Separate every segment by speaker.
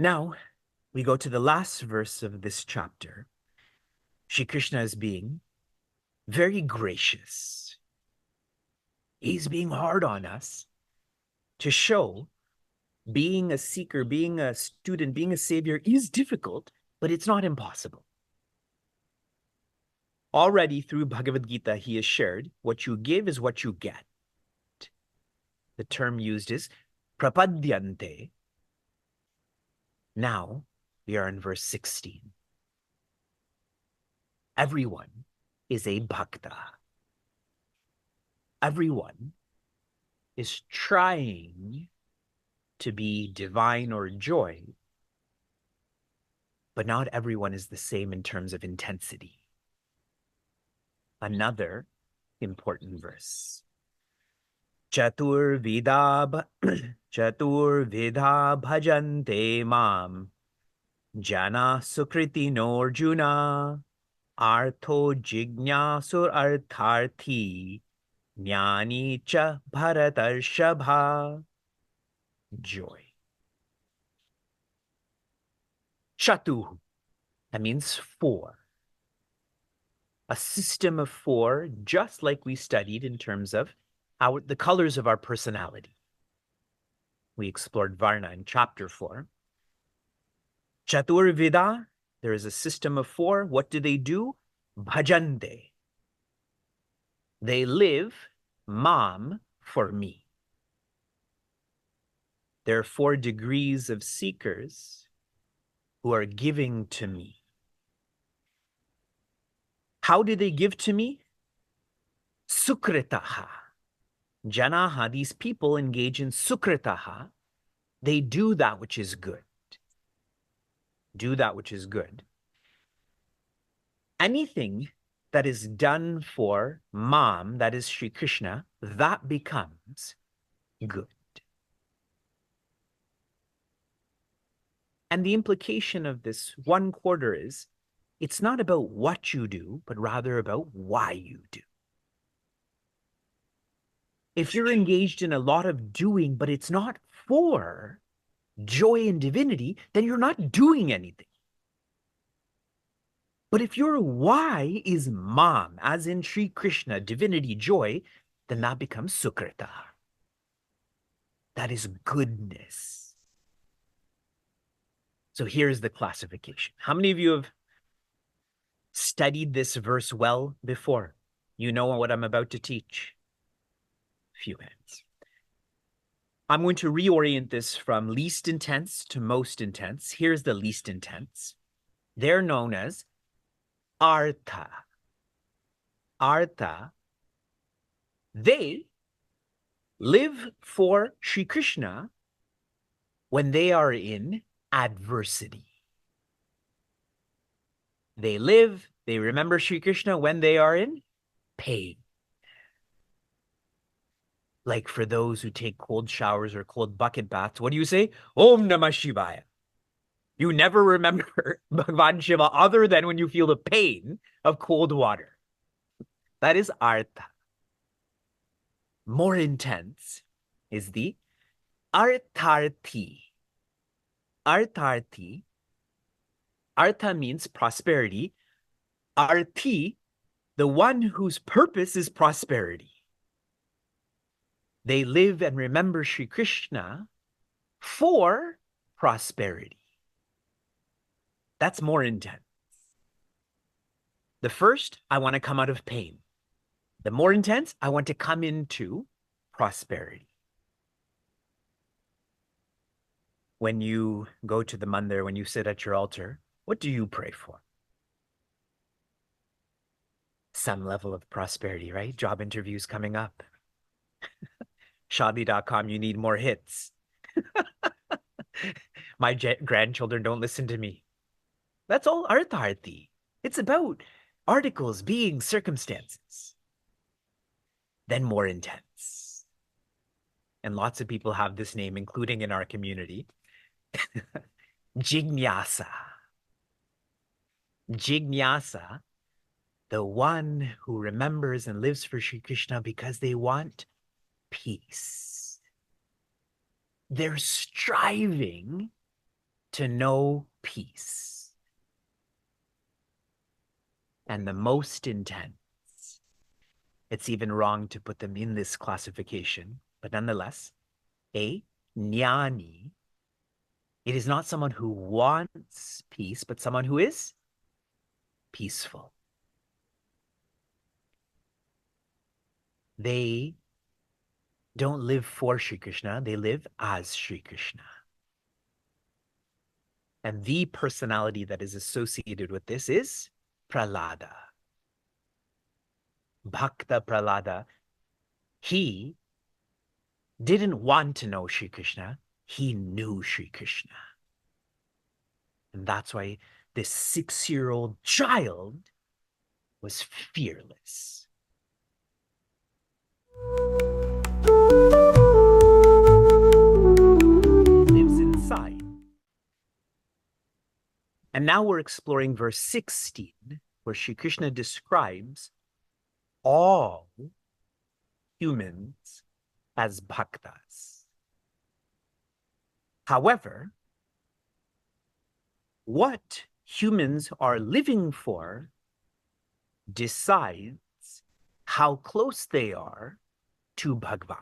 Speaker 1: Now, we go to the last verse of this chapter. Shri Krishna is being very gracious. He's being hard on us to show being a seeker, being a student, being a savior is difficult, but it's not impossible. Already through Bhagavad Gita, he has shared what you give is what you get. The term used is prapadyante. Now we are in verse 16. Everyone is a bhakta. Everyone is trying to be divine or joy, but not everyone is the same in terms of intensity. Another important verse. Chaturvidha bhajante mam jana sukriti Arjuna artho jignasur artharthi jnani cha bharatarshabha. Joy. Chatu, that means four. A system of four, just like we studied in terms of the colors of our personality. We explored Varna in chapter 4. Chaturvidha, there is a system of four. What do? Bhajante. They live mam for me. There are 4 degrees of seekers who are giving to me. How do they give to me? Sukritaha. Janaha, these people engage in sukritaha. They do that which is good. Do that which is good. Anything that is done for Mam, that is Shri Krishna, that becomes good. And the implication of this 1/4 is, it's not about what you do, but rather about why you do. If you're engaged in a lot of doing, but it's not for joy and divinity, then you're not doing anything. But if your why is Mam, as in Shri Krishna, divinity, joy, then that becomes Sukrita. That is goodness. So here's the classification. How many of you have studied this verse well before? You know what I'm about to teach? Few hands. I'm going to reorient this from least intense to most intense. Here's the least intense. They're known as Artha. Artha. They live for Shri Krishna when they are in adversity. They remember Shri Krishna when they are in pain. Like for those who take cold showers or cold bucket baths, what do you say? Om Namah Shivaya. You never remember Bhagavan Shiva other than when you feel the pain of cold water. That is Artha. More intense is the Artharthi. Artharthi. Artha means prosperity. Arthi, the one whose purpose is prosperity. They live and remember Shri Krishna for prosperity. That's more intense. The first, I want to come out of pain. The more intense, I want to come into prosperity. When you go to the mandir, when you sit at your altar, what do you pray for? Some level of prosperity, right? Job interviews coming up. Shadi.com, you need more hits. My grandchildren don't listen to me. That's all Artharthi. It's about articles, beings, circumstances. Then more intense. And lots of people have this name, including in our community. Jignasa. Jignasa, the one who remembers and lives for Shri Krishna because they want peace. They're striving to know peace. And the most intense. It's even wrong to put them in this classification, but nonetheless, a jnani. It is not someone who wants peace, but someone who is peaceful. They don't live for Shri Krishna, they live as Shri Krishna. And the personality that is associated with this is Prahlada. Bhakta Prahlada. He didn't want to know Shri Krishna, he knew Shri Krishna. And that's why this 6-year-old child was fearless. Lives inside. And now we're exploring verse 16, where Shri Krishna describes all humans as bhaktas. However, what humans are living for decides how close they are to Bhagavan.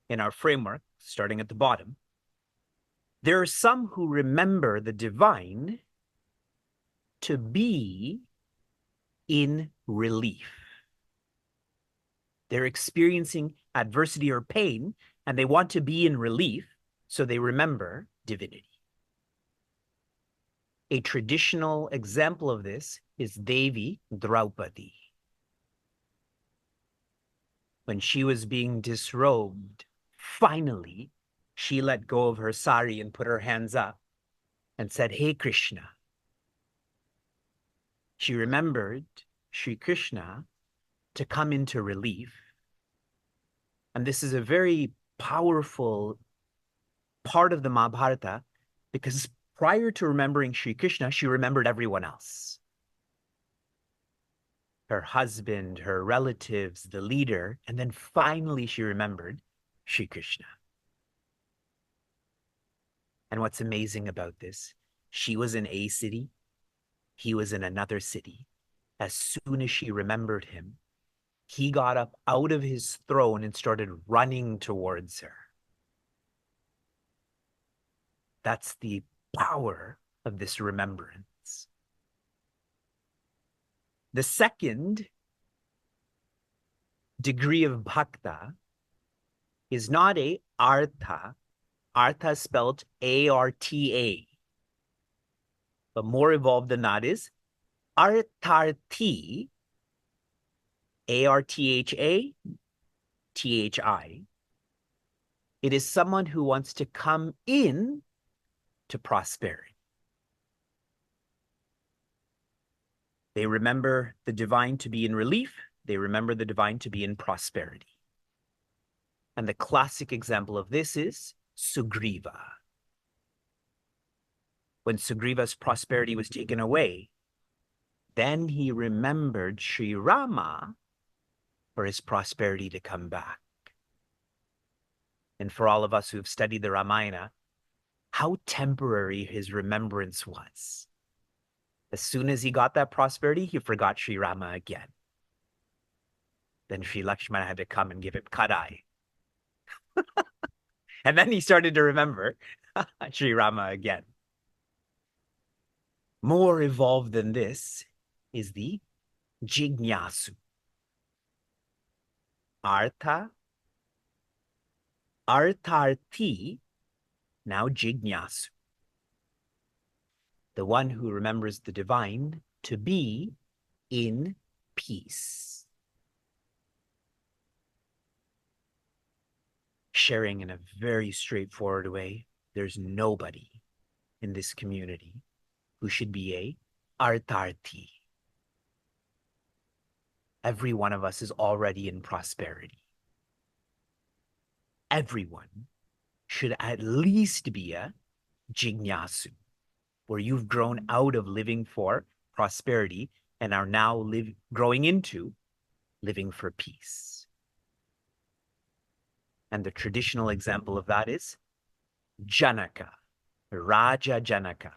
Speaker 1: In our framework, starting at the bottom, there are some who remember the divine to be in relief. They're experiencing adversity or pain, and they want to be in relief, so they remember divinity. A traditional example of this is Devi Draupadi. When she was being disrobed, finally, she let go of her sari and put her hands up and said, "Hey, Krishna." She remembered Shri Krishna to come into relief. And this is a very powerful part of the Mahabharata, because prior to remembering Shri Krishna, she remembered everyone else. Her husband, her relatives, the leader, and then finally she remembered Shri Krishna. And what's amazing about this, she was in a city, he was in another city. As soon as she remembered him, he got up out of his throne and started running towards her. That's the power of this remembrance. The second degree of bhakta is not a artha. Artha spelled A-R-T-A. But more evolved than that is artharthi, A-R-T-H-A-T-H-I. It is someone who wants to come in to prosperity. They remember the divine to be in relief. They remember the divine to be in prosperity. And the classic example of this is Sugriva. When Sugriva's prosperity was taken away, then he remembered Sri Rama for his prosperity to come back. And for all of us who've studied the Ramayana, how temporary his remembrance was. As soon as he got that prosperity, he forgot Sri Rama again. Then Sri Lakshmana had to come and give him Kadai. And then he started to remember Sri Rama again. More evolved than this is the Jignasu. Artha, Artharthi, now Jignasu. The one who remembers the divine to be in peace. Sharing in a very straightforward way, there's nobody in this community who should be a artharthi. Every one of us is already in prosperity. Everyone should at least be a jignasu, where you've grown out of living for prosperity and are now growing into living for peace. And the traditional example of that is Janaka. Raja Janaka,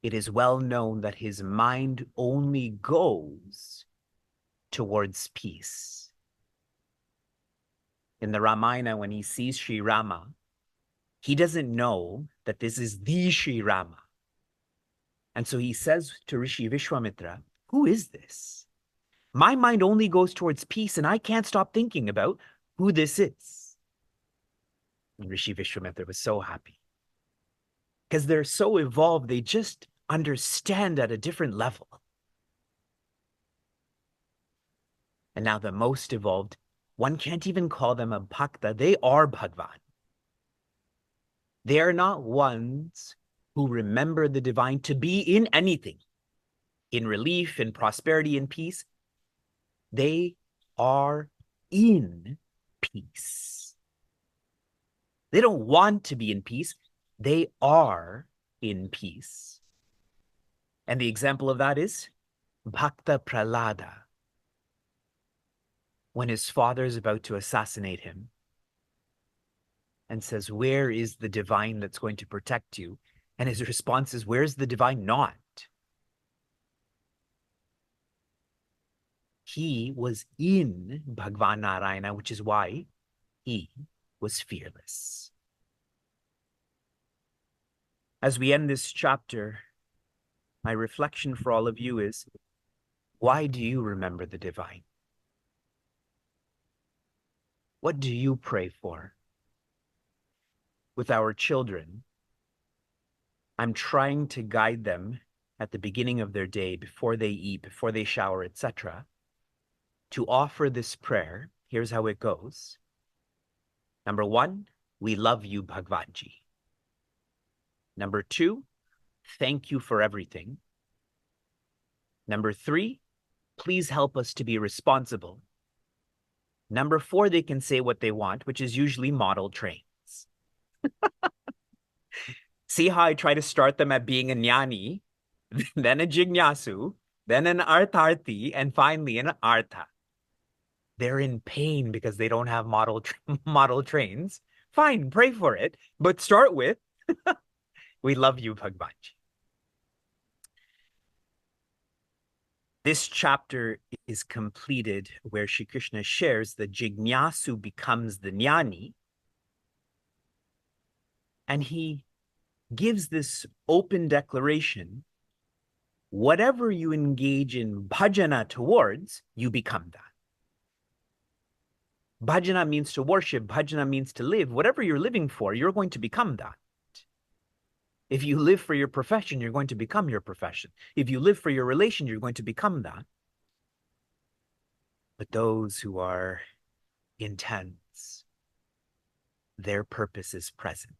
Speaker 1: it is well known that his mind only goes towards peace. In the Ramayana, when he sees Sri Rama, he doesn't know that this is the Sri Rama. And so he says to Rishi Vishwamitra, who is this? My mind only goes towards peace, and I can't stop thinking about who this is. And Rishi Vishwamitra was so happy because they're so evolved, they just understand at a different level. And now the most evolved, one can't even call them a bhakta. They are Bhagwan. They are not ones who remember the divine to be in anything, in relief, in prosperity, in peace. They are in peace. They don't want to be in peace. They are in peace. And the example of that is Bhakta Prahlada. When his father is about to assassinate him and says, where is the divine that's going to protect you? And his response is, where's the divine not? He was in Bhagwan Narayana, which is why he was fearless. As we end this chapter, my reflection for all of you is, why do you remember the divine? What do you pray for? With our children, I'm trying to guide them at the beginning of their day, before they eat, before they shower, etc., to offer this prayer. Here's how it goes. Number 1, we love you, Bhagwanji. Number 2, thank you for everything. Number 3, please help us to be responsible. Number 4, they can say what they want, which is usually model trains. See how I try to start them at being a jnani, then a jignasu, then an artharthi, and finally an artha. They're in pain because they don't have model trains. Fine, pray for it, but start with, we love you, Bhagwanji. This chapter is completed where Shri Krishna shares that jignasu becomes the jnani, and he gives this open declaration, whatever you engage in bhajana towards, you become that. Bhajana means to worship, bhajana means to live. Whatever you're living for, you're going to become that. If you live for your profession, you're going to become your profession. If you live for your relation, you're going to become that. But those who are intense, their purpose is present.